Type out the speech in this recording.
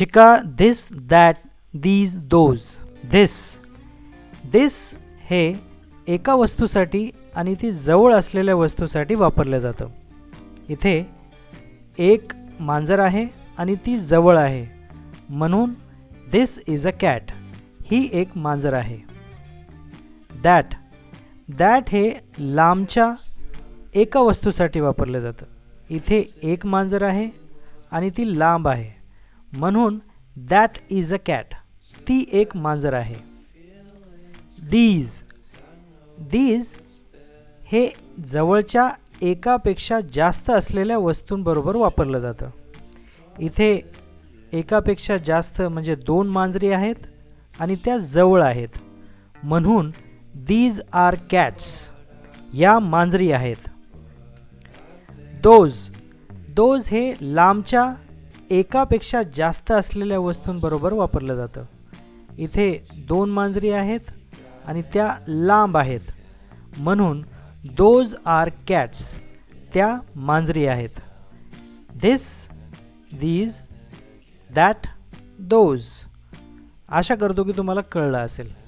शिका this, that, these, those. this हे एका वस्तूसाठी आणि ती जवळ असलेल्या वस्तूसाठी वापरलं जातं. इथे एक मांजर आहे आणि ती जवळ आहे म्हणून this is a cat. ही एक मांजर आहे. that हे लांबच्या एका वस्तूसाठी वापरलं जातं. इथे एक मांजर आहे आणि ती लांब आहे म्हणून that is a cat. ती एक मांजर आहे. these हे जवळच्या एकापेक्षा जास्त असलेल्या वस्तूंबरोबर वापरलं जातं. इथे एकापेक्षा जास्त म्हणजे 2 मांजरी आहेत आणि त्या जवळ आहेत म्हणून these are cats. या मांजरी आहेत. those हे लांबच्या एकापेक्षा जास्त असलेल्या वस्तूंबरोबर वापरलं जातं. इथे 2 मांजरी आहेत आणि त्या लांब आहेत म्हणून those are cats. त्या मांजरी आहेत. this, these, that, those. आशा करतो की तुम्हाला कळलं असेल.